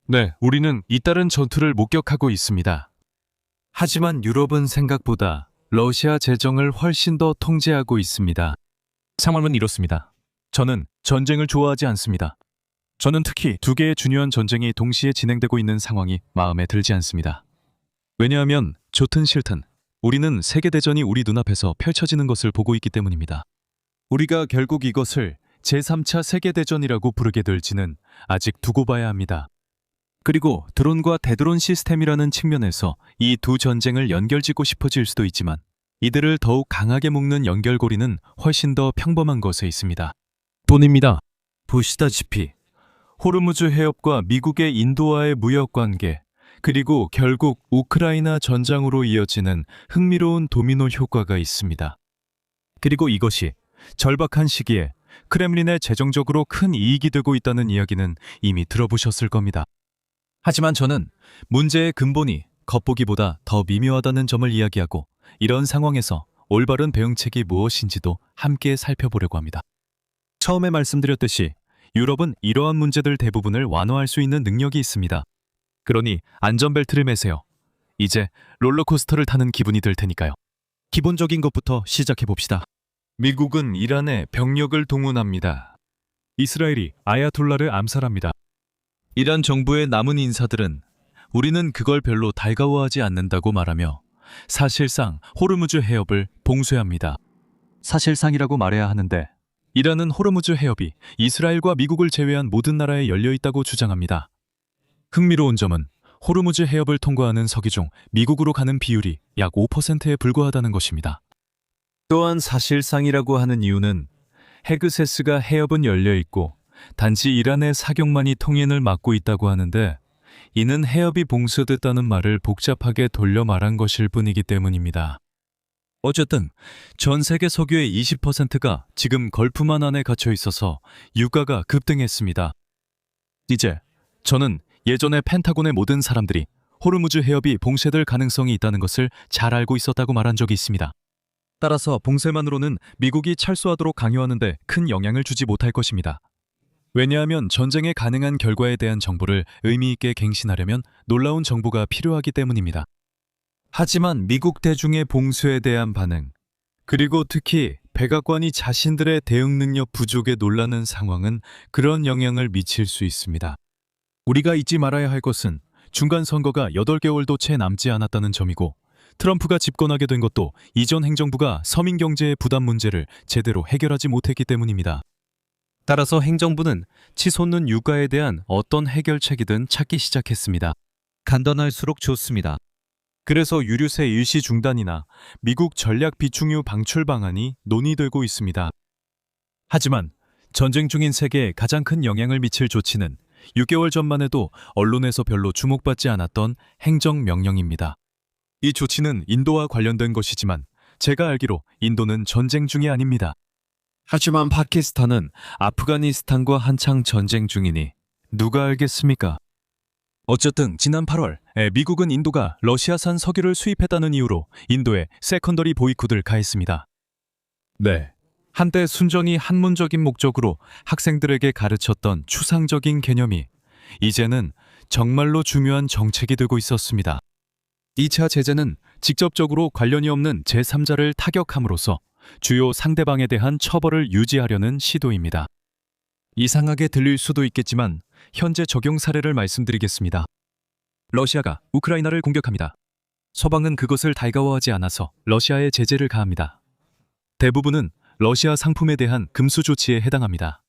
네, 우리는 잇따른 전투를 목격하고 있습니다. 하지만 유럽은 생각보다 러시아 재정을 훨씬 더 통제하고 있습니다. 상황은 이렇습니다. 저는 전쟁을 좋아하지 않습니다. 저는 특히 두 개의 중요한 전쟁이 동시에 진행되고 있는 상황이 마음에 들지 않습니다. 왜냐하면 좋든 싫든 우리는 세계대전이 우리 눈앞에서 펼쳐지는 것을 보고 있기 때문입니다. 우리가 결국 이것을 제3차 세계대전이라고 부르게 될지는 아직 두고 봐야 합니다. 그리고 드론과 대드론 시스템이라는 측면에서 이 두 전쟁을 연결짓고 싶어질 수도 있지만 이들을 더욱 강하게 묶는 연결고리는 훨씬 더 평범한 것에 있습니다. 돈입니다. 보시다시피 호르무즈 해협과 미국의 인도와의 무역 관계, 그리고 결국 우크라이나 전장으로 이어지는 흥미로운 도미노 효과가 있습니다. 그리고 이것이 절박한 시기에 크렘린에 재정적으로 큰 이익이 되고 있다는 이야기는 이미 들어보셨을 겁니다. 하지만 저는 문제의 근본이 겉보기보다 더 미묘하다는 점을 이야기하고 이런 상황에서 올바른 대응책이 무엇인지도 함께 살펴보려고 합니다. 처음에 말씀드렸듯이 유럽은 이러한 문제들 대부분을 완화할 수 있는 능력이 있습니다. 그러니 안전벨트를 매세요. 이제 롤러코스터를 타는 기분이 들 테니까요. 기본적인 것부터 시작해 봅시다. 미국은 이란에 병력을 동원합니다. 이스라엘이 아야톨라를 암살합니다. 이란 정부의 남은 인사들은 우리는 그걸 별로 달가워하지 않는다고 말하며 사실상 호르무즈 해협을 봉쇄합니다. 사실상이라고 말해야 하는데 이란은 호르무즈 해협이 이스라엘과 미국을 제외한 모든 나라에 열려 있다고 주장합니다. 흥미로운 점은 호르무즈 해협을 통과하는 석유 중 미국으로 가는 비율이 약 5%에 불과하다는 것입니다. 또한 사실상이라고 하는 이유는 헤그세스가 해협은 열려 있고 단지 이란의 사격만이 통행을 막고 있다고 하는데 이는 해협이 봉쇄됐다는 말을 복잡하게 돌려 말한 것일 뿐이기 때문입니다. 어쨌든 전 세계 석유의 20%가 지금 걸프만 안에 갇혀 있어서 유가가 급등했습니다. 이제 저는 예전에 펜타곤의 모든 사람들이 호르무즈 해협이 봉쇄될 가능성이 있다는 것을 잘 알고 있었다고 말한 적이 있습니다. 따라서 봉쇄만으로는 미국이 철수하도록 강요하는 데 큰 영향을 주지 못할 것입니다. 왜냐하면 전쟁의 가능한 결과에 대한 정보를 의미 있게 갱신하려면 놀라운 정보가 필요하기 때문입니다. 하지만 미국 대중의 봉쇄에 대한 반응, 그리고 특히 백악관이 자신들의 대응 능력 부족에 놀라는 상황은 그런 영향을 미칠 수 있습니다. 우리가 잊지 말아야 할 것은 중간 선거가 8개월도 채 남지 않았다는 점이고 트럼프가 집권하게 된 것도 이전 행정부가 서민 경제의 부담 문제를 제대로 해결하지 못했기 때문입니다. 따라서 행정부는 치솟는 유가에 대한 어떤 해결책이든 찾기 시작했습니다. 간단할수록 좋습니다. 그래서 유류세 일시 중단이나 미국 전략 비축유 방출 방안이 논의되고 있습니다. 하지만 전쟁 중인 세계에 가장 큰 영향을 미칠 조치는 6개월 전만 해도 언론에서 별로 주목받지 않았던 행정명령입니다. 이 조치는 인도와 관련된 것이지만 제가 알기로 인도는 전쟁 중이 아닙니다. 하지만 파키스탄은 아프가니스탄과 한창 전쟁 중이니 누가 알겠습니까? 어쨌든 지난 8월 미국은 인도가 러시아산 석유를 수입했다는 이유로 인도에 세컨더리 보이콧을 가했습니다. 네, 한때 순전히 학문적인 목적으로 학생들에게 가르쳤던 추상적인 개념이 이제는 정말로 중요한 정책이 되고 있었습니다. 2차 제재는 직접적으로 관련이 없는 제3자를 타격함으로써 주요 상대방에 대한 처벌을 유지하려는 시도입니다. 이상하게 들릴 수도 있겠지만 현재 적용 사례를 말씀드리겠습니다. 러시아가 우크라이나를 공격합니다. 서방은 그것을 달가워하지 않아서 러시아에 제재를 가합니다. 대부분은 러시아 상품에 대한 금수 조치에 해당합니다.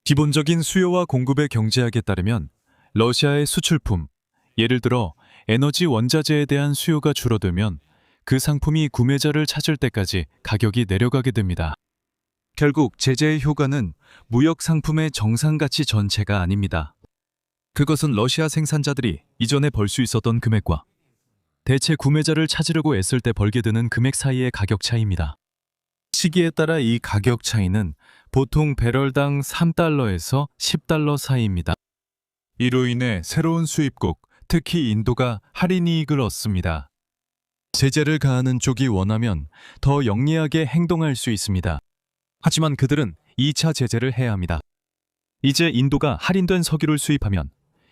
기본적인 수요와 공급의 경제학에 따르면 러시아의 수출품, 예를 들어 에너지 원자재에 대한 수요가 줄어들면 그 상품이 구매자를 찾을 때까지 가격이 내려가게 됩니다. 결국 제재의 효과는 무역 상품의 정상 가치 전체가 아닙니다. 그것은 러시아 생산자들이 이전에 벌 수 있었던 금액과 대체 구매자를 찾으려고 애쓸 때 벌게 되는 금액 사이의 가격 차이입니다. 시기에 따라 이 가격 차이는 보통 배럴당 3달러에서 10달러 사이입니다. 이로 인해 새로운 수입국, 특히 인도가 할인 이익을 얻습니다. 제재를 가하는 쪽이 원하면 더 영리하게 행동할 수 있습니다. 하지만 그들은 2차 제재를 해야 합니다. 이제 인도가 할인된 석유를 수입하면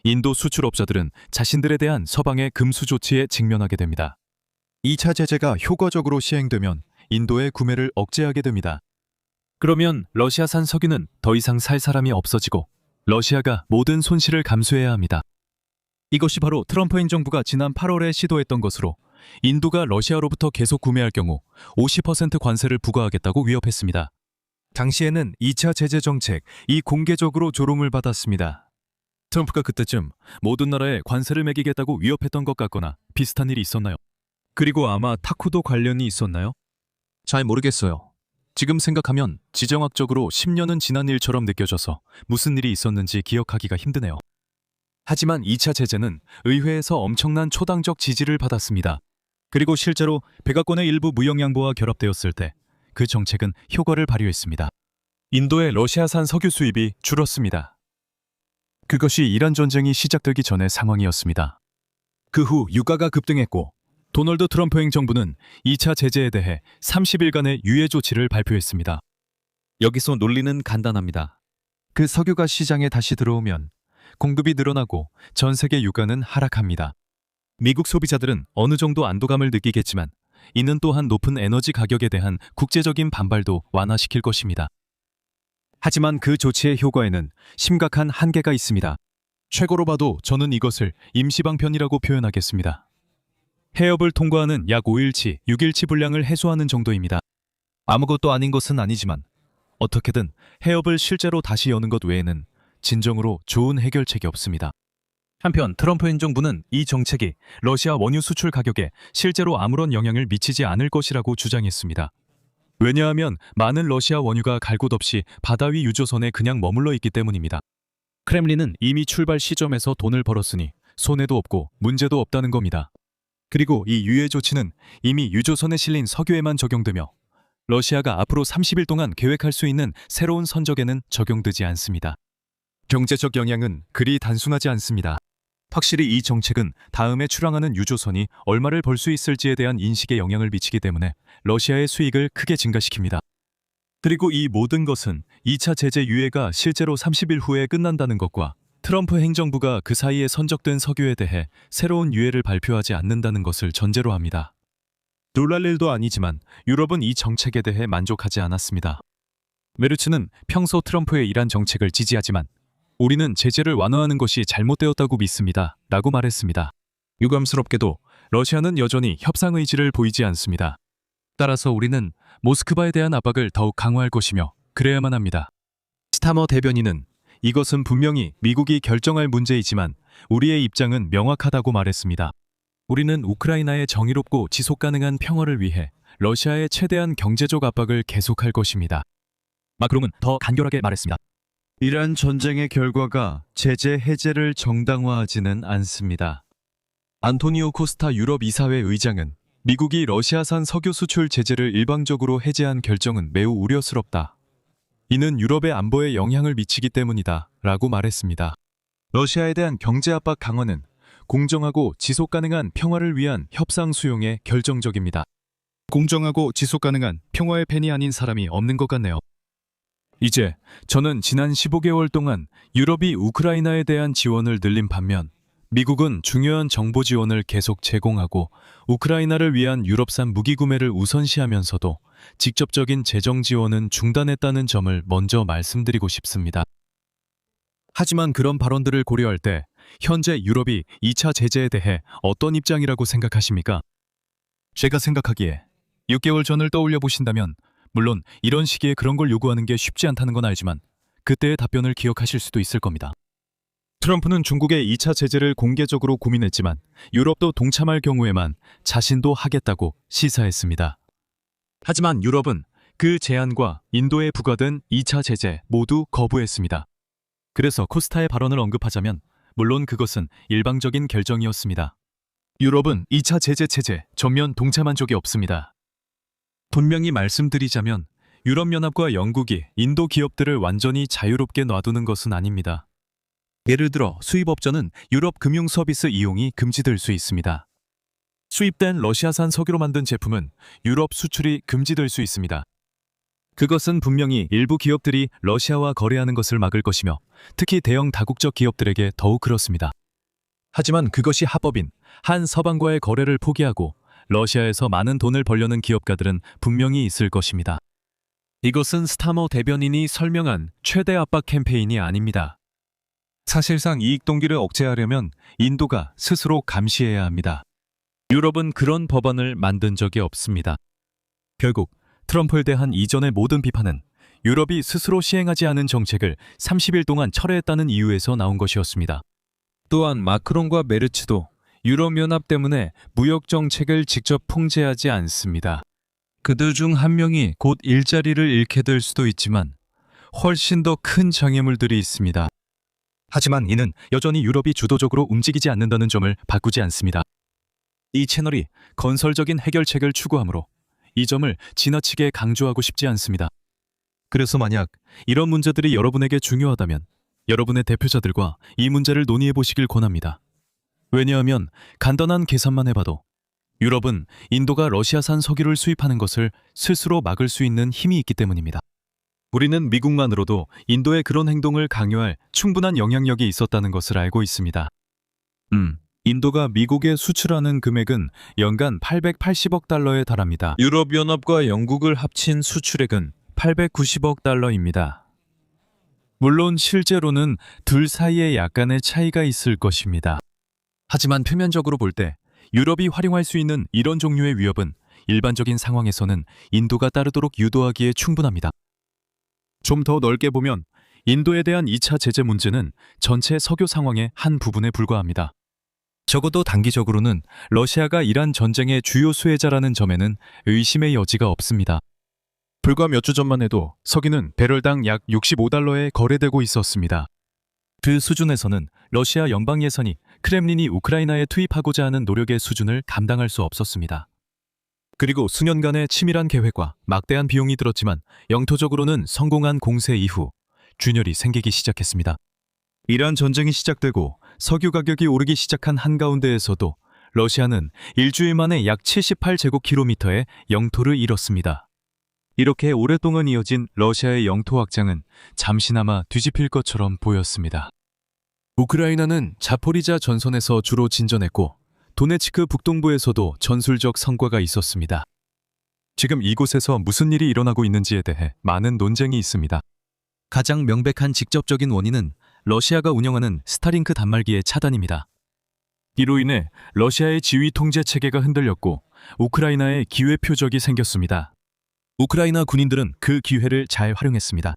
인도 수출업자들은 자신들에 대한 서방의 금수 조치에 직면하게 됩니다. 2차 제재가 효과적으로 시행되면 인도의 구매를 억제하게 됩니다. 그러면 러시아산 석유는 더 이상 살 사람이 없어지고 러시아가 모든 손실을 감수해야 합니다. 이것이 바로 트럼프 행정부가 지난 8월에 시도했던 것으로 인도가 러시아로부터 계속 구매할 경우 50% 관세를 부과하겠다고 위협했습니다. 당시에는 2차 제재 정책이 공개적으로 조롱을 받았습니다. 트럼프가 그때쯤 모든 나라에 관세를 매기겠다고 위협했던 것 같거나 비슷한 일이 있었나요? 그리고 아마 타쿠도 관련이 있었나요? 잘 모르겠어요. 지금 생각하면 지정학적으로 10년은 지난 일처럼 느껴져서 무슨 일이 있었는지 기억하기가 힘드네요. 하지만 2차 제재는 의회에서 엄청난 초당적 지지를 받았습니다. 그리고 실제로 백악관의 일부 무역 양보와 결합되었을 때 그 정책은 효과를 발휘했습니다. 인도의 러시아산 석유 수입이 줄었습니다. 그것이 이란 전쟁이 시작되기 전의 상황이었습니다. 그 후 유가가 급등했고 도널드 트럼프 행정부는 2차 제재에 대해 30일간의 유예 조치를 발표했습니다. 여기서 논리는 간단합니다. 그 석유가 시장에 다시 들어오면 공급이 늘어나고 전 세계 유가는 하락합니다. 미국 소비자들은 어느 정도 안도감을 느끼겠지만 이는 또한 높은 에너지 가격에 대한 국제적인 반발도 완화시킬 것입니다. 하지만 그 조치의 효과에는 심각한 한계가 있습니다. 최고로 봐도 저는 이것을 임시방편이라고 표현하겠습니다. 해협을 통과하는 약 5일치, 6일치 분량을 해소하는 정도입니다. 아무것도 아닌 것은 아니지만 어떻게든 해협을 실제로 다시 여는 것 외에는 진정으로 좋은 해결책이 없습니다. 한편 트럼프 행정부는 이 정책이 러시아 원유 수출 가격에 실제로 아무런 영향을 미치지 않을 것이라고 주장했습니다. 왜냐하면 많은 러시아 원유가 갈 곳 없이 바다 위 유조선에 그냥 머물러 있기 때문입니다. 크렘린은 이미 출발 시점에서 돈을 벌었으니 손해도 없고 문제도 없다는 겁니다. 그리고 이 유예 조치는 이미 유조선에 실린 석유에만 적용되며 러시아가 앞으로 30일 동안 계획할 수 있는 새로운 선적에는 적용되지 않습니다. 경제적 영향은 그리 단순하지 않습니다. 확실히 이 정책은 다음에 출항하는 유조선이 얼마를 벌 수 있을지에 대한 인식에 영향을 미치기 때문에 러시아의 수익을 크게 증가시킵니다. 그리고 이 모든 것은 2차 제재 유예가 실제로 30일 후에 끝난다는 것과 트럼프 행정부가 그 사이에 선적된 석유에 대해 새로운 유예를 발표하지 않는다는 것을 전제로 합니다. 놀랄 일도 아니지만 유럽은 이 정책에 대해 만족하지 않았습니다. 메르츠는 평소 트럼프의 이란 정책을 지지하지만 우리는 제재를 완화하는 것이 잘못되었다고 믿습니다. 라고 말했습니다. 유감스럽게도 러시아는 여전히 협상 의지를 보이지 않습니다. 따라서 우리는 모스크바에 대한 압박을 더욱 강화할 것이며 그래야만 합니다. 스타머 대변인은 이것은 분명히 미국이 결정할 문제이지만 우리의 입장은 명확하다고 말했습니다. 우리는 우크라이나의 정의롭고 지속가능한 평화를 위해 러시아의 최대한 경제적 압박을 계속할 것입니다. 마크롱은 더 간결하게 말했습니다. 이란 전쟁의 결과가 제재 해제를 정당화하지는 않습니다. 안토니오 코스타 유럽 이사회 의장은 미국이 러시아산 석유 수출 제재를 일방적으로 해제한 결정은 매우 우려스럽다. 이는 유럽의 안보에 영향을 미치기 때문이다. 라고 말했습니다. 러시아에 대한 경제 압박 강화는 공정하고 지속가능한 평화를 위한 협상 수용에 결정적입니다. 공정하고 지속가능한 평화의 팬이 아닌 사람이 없는 것 같네요. 이제 저는 지난 15개월 동안 유럽이 우크라이나에 대한 지원을 늘린 반면 미국은 중요한 정보 지원을 계속 제공하고 우크라이나를 위한 유럽산 무기 구매를 우선시하면서도 직접적인 재정 지원은 중단했다는 점을 먼저 말씀드리고 싶습니다. 하지만 그런 발언들을 고려할 때 현재 유럽이 2차 제재에 대해 어떤 입장이라고 생각하십니까? 제가 생각하기에 6개월 전을 떠올려 보신다면 물론 이런 시기에 그런 걸 요구하는 게 쉽지 않다는 건 알지만 그때의 답변을 기억하실 수도 있을 겁니다. 트럼프는 중국의 2차 제재를 공개적으로 고민했지만 유럽도 동참할 경우에만 자신도 하겠다고 시사했습니다. 하지만 유럽은 그 제안과 인도에 부과된 2차 제재 모두 거부했습니다. 그래서 코스타의 발언을 언급하자면 물론 그것은 일방적인 결정이었습니다. 유럽은 2차 제재 체제 전면 동참한 적이 없습니다. 분명히 말씀드리자면 유럽연합과 영국이 인도 기업들을 완전히 자유롭게 놔두는 것은 아닙니다. 예를 들어 수입업자는 유럽 금융 서비스 이용이 금지될 수 있습니다. 수입된 러시아산 석유로 만든 제품은 유럽 수출이 금지될 수 있습니다. 그것은 분명히 일부 기업들이 러시아와 거래하는 것을 막을 것이며 특히 대형 다국적 기업들에게 더욱 그렇습니다. 하지만 그것이 합법인 한 서방과의 거래를 포기하고 러시아에서 많은 돈을 벌려는 기업가들은 분명히 있을 것입니다. 이것은 스타머 대변인이 설명한 최대 압박 캠페인이 아닙니다. 사실상 이익 동기를 억제하려면 인도가 스스로 감시해야 합니다. 유럽은 그런 법안을 만든 적이 없습니다. 결국 트럼프에 대한 이전의 모든 비판은 유럽이 스스로 시행하지 않은 정책을 30일 동안 철회했다는 이유에서 나온 것이었습니다. 또한 마크롱과 메르츠도 유럽연합 때문에 무역 정책을 직접 통제하지 않습니다. 그들 중 한 명이 곧 일자리를 잃게 될 수도 있지만 훨씬 더 큰 장애물들이 있습니다. 하지만 이는 여전히 유럽이 주도적으로 움직이지 않는다는 점을 바꾸지 않습니다. 이 채널이 건설적인 해결책을 추구하므로 이 점을 지나치게 강조하고 싶지 않습니다. 그래서 만약 이런 문제들이 여러분에게 중요하다면 여러분의 대표자들과 이 문제를 논의해 보시길 권합니다. 왜냐하면 간단한 계산만 해봐도 유럽은 인도가 러시아산 석유를 수입하는 것을 스스로 막을 수 있는 힘이 있기 때문입니다. 우리는 미국만으로도 인도의 그런 행동을 강요할 충분한 영향력이 있었다는 것을 알고 있습니다. 인도가 미국에 수출하는 금액은 연간 880억 달러에 달합니다. 유럽연합과 영국을 합친 수출액은 890억 달러입니다. 물론 실제로는 둘 사이에 약간의 차이가 있을 것입니다. 하지만 표면적으로 볼 때 유럽이 활용할 수 있는 이런 종류의 위협은 일반적인 상황에서는 인도가 따르도록 유도하기에 충분합니다. 좀 더 넓게 보면 인도에 대한 2차 제재 문제는 전체 석유 상황의 한 부분에 불과합니다. 적어도 단기적으로는 러시아가 이란 전쟁의 주요 수혜자라는 점에는 의심의 여지가 없습니다. 불과 몇 주 전만 해도 석유는 배럴당 약 65달러에 거래되고 있었습니다. 그 수준에서는 러시아 연방 예산이 크렘린이 우크라이나에 투입하고자 하는 노력의 수준을 감당할 수 없었습니다. 그리고 수년간의 치밀한 계획과 막대한 비용이 들었지만 영토적으로는 성공한 공세 이후 균열이 생기기 시작했습니다. 이란 전쟁이 시작되고 석유 가격이 오르기 시작한 한가운데에서도 러시아는 일주일 만에 약 78제곱킬로미터의 영토를 잃었습니다. 이렇게 오랫동안 이어진 러시아의 영토 확장은 잠시나마 뒤집힐 것처럼 보였습니다. 우크라이나는 자포리자 전선에서 주로 진전했고 도네츠크 북동부에서도 전술적 성과가 있었습니다. 지금 이곳에서 무슨 일이 일어나고 있는지에 대해 많은 논쟁이 있습니다. 가장 명백한 직접적인 원인은 러시아가 운영하는 스타링크 단말기의 차단입니다. 이로 인해 러시아의 지휘 통제 체계가 흔들렸고 우크라이나에 기회 표적이 생겼습니다. 우크라이나 군인들은 그 기회를 잘 활용했습니다.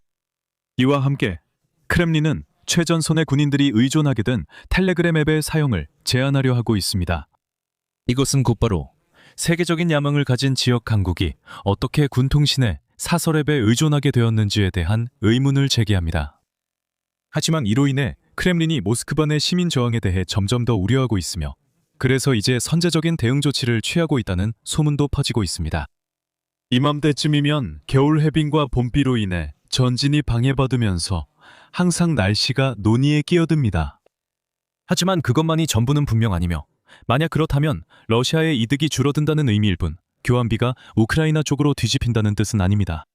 이와 함께 크렘린은 최전선의 군인들이 의존하게 된 텔레그램 앱의 사용을 제한하려 하고 있습니다. 이것은 곧바로 세계적인 야망을 가진 지역 강국이 어떻게 군통신의 사설 앱에 의존하게 되었는지에 대한 의문을 제기합니다. 하지만 이로 인해 크렘린이 모스크바 내 시민 저항에 대해 점점 더 우려하고 있으며 그래서 이제 선제적인 대응 조치를 취하고 있다는 소문도 퍼지고 있습니다. 이맘때쯤이면 겨울 해빙과 봄비로 인해 전진이 방해받으면서 항상 날씨가 논의에 끼어듭니다. 하지만 그것만이 전부는 분명 아니며 만약 그렇다면 러시아의 이득이 줄어든다는 의미일 뿐 교환비가 우크라이나 쪽으로 뒤집힌다는 뜻은 아닙니다.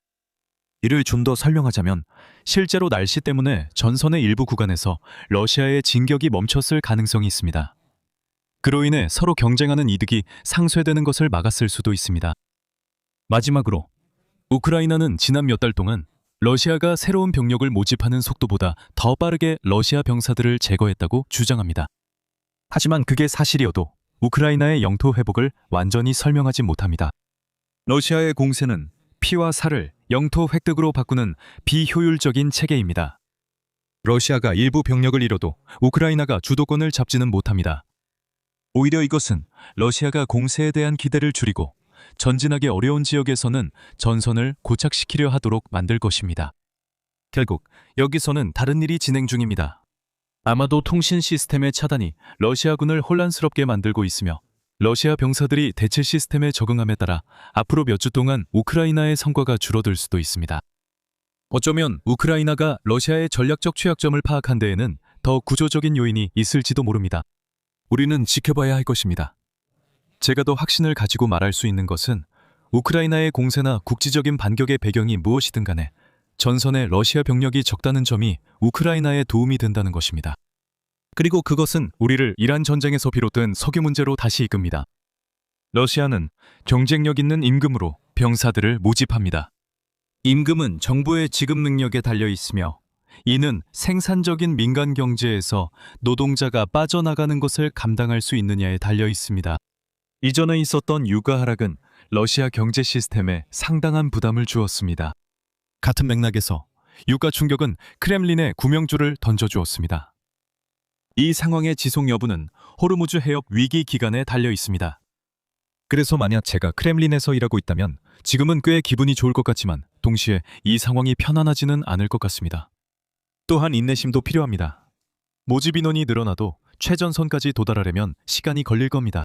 이를 좀 더 설명하자면 실제로 날씨 때문에 전선의 일부 구간에서 러시아의 진격이 멈췄을 가능성이 있습니다. 그로 인해 서로 경쟁하는 이득이 상쇄되는 것을 막았을 수도 있습니다. 마지막으로 우크라이나는 지난 몇 달 동안 러시아가 새로운 병력을 모집하는 속도보다 더 빠르게 러시아 병사들을 제거했다고 주장합니다. 하지만 그게 사실이어도 우크라이나의 영토 회복을 완전히 설명하지 못합니다. 러시아의 공세는 피와 살을 영토 획득으로 바꾸는 비효율적인 체계입니다. 러시아가 일부 병력을 잃어도 우크라이나가 주도권을 잡지는 못합니다. 오히려 이것은 러시아가 공세에 대한 기대를 줄이고 전진하기 어려운 지역에서는 전선을 고착시키려 하도록 만들 것입니다. 결국 여기서는 다른 일이 진행 중입니다. 아마도 통신 시스템의 차단이 러시아군을 혼란스럽게 만들고 있으며 러시아 병사들이 대체 시스템에 적응함에 따라 앞으로 몇 주 동안 우크라이나의 성과가 줄어들 수도 있습니다. 어쩌면 우크라이나가 러시아의 전략적 취약점을 파악한 데에는 더 구조적인 요인이 있을지도 모릅니다. 우리는 지켜봐야 할 것입니다. 제가 더 확신을 가지고 말할 수 있는 것은 우크라이나의 공세나 국지적인 반격의 배경이 무엇이든 간에 전선에 러시아 병력이 적다는 점이 우크라이나에 도움이 된다는 것입니다. 그리고 그것은 우리를 이란 전쟁에서 비롯된 석유 문제로 다시 이끕니다. 러시아는 경쟁력 있는 임금으로 병사들을 모집합니다. 임금은 정부의 지급 능력에 달려 있으며 이는 생산적인 민간 경제에서 노동자가 빠져나가는 것을 감당할 수 있느냐에 달려 있습니다. 이전에 있었던 유가 하락은 러시아 경제 시스템에 상당한 부담을 주었습니다. 같은 맥락에서 유가 충격은 크렘린에 구명조를 던져주었습니다. 이 상황의 지속 여부는 호르무즈 해협 위기 기간에 달려 있습니다. 그래서 만약 제가 크렘린에서 일하고 있다면 지금은 꽤 기분이 좋을 것 같지만 동시에 이 상황이 편안하지는 않을 것 같습니다. 또한 인내심도 필요합니다. 모집 인원이 늘어나도 최전선까지 도달하려면 시간이 걸릴 겁니다.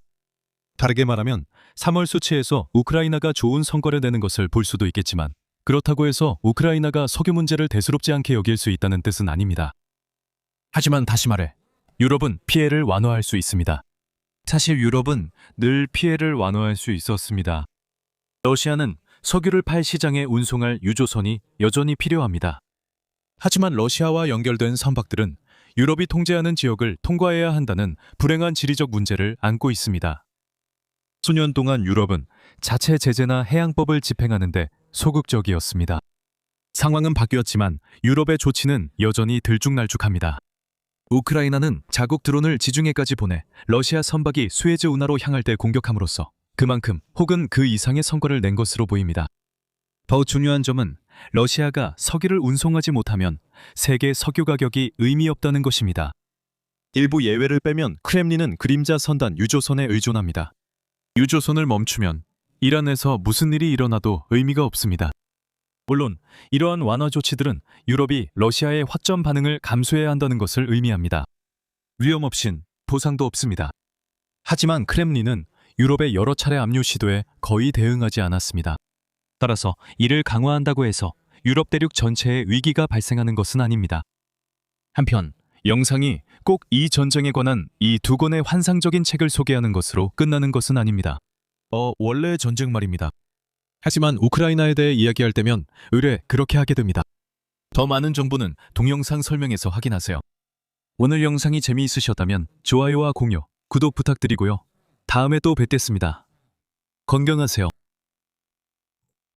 다르게 말하면 3월 수치에서 우크라이나가 좋은 성과를 내는 것을 볼 수도 있겠지만 그렇다고 해서 우크라이나가 석유 문제를 대수롭지 않게 여길 수 있다는 뜻은 아닙니다. 하지만 다시 말해 유럽은 피해를 완화할 수 있습니다. 사실 유럽은 늘 피해를 완화할 수 있었습니다. 러시아는 석유를 팔 시장에 운송할 유조선이 여전히 필요합니다. 하지만 러시아와 연결된 선박들은 유럽이 통제하는 지역을 통과해야 한다는 불행한 지리적 문제를 안고 있습니다. 수년 동안 유럽은 자체 제재나 해양법을 집행하는 데 소극적이었습니다. 상황은 바뀌었지만 유럽의 조치는 여전히 들쭉날쭉합니다. 우크라이나는 자국 드론을 지중해까지 보내 러시아 선박이 수에즈 운하로 향할 때 공격함으로써 그만큼 혹은 그 이상의 성과를 낸 것으로 보입니다. 더 중요한 점은 러시아가 석유를 운송하지 못하면 세계 석유 가격이 의미 없다는 것입니다. 일부 예외를 빼면 크렘린은 그림자 선단 유조선에 의존합니다. 유조선을 멈추면 이란에서 무슨 일이 일어나도 의미가 없습니다. 물론 이러한 완화 조치들은 유럽이 러시아의 확전 반응을 감수해야 한다는 것을 의미합니다. 위험 없인 보상도 없습니다. 하지만 크렘린은 유럽의 여러 차례 압류 시도에 거의 대응하지 않았습니다. 따라서 이를 강화한다고 해서 유럽 대륙 전체에 위기가 발생하는 것은 아닙니다. 한편 영상이 꼭 이 전쟁에 관한 이 두 권의 환상적인 책을 소개하는 것으로 끝나는 것은 아닙니다. 원래 전쟁 말입니다. 하지만 우크라이나에 대해 이야기할 때면 의뢰 그렇게 하게 됩니다. 더 많은 정보는 동영상 설명에서 확인하세요. 오늘 영상이 재미있으셨다면 좋아요와 공유, 구독 부탁드리고요. 다음에 또 뵙겠습니다. 건강하세요.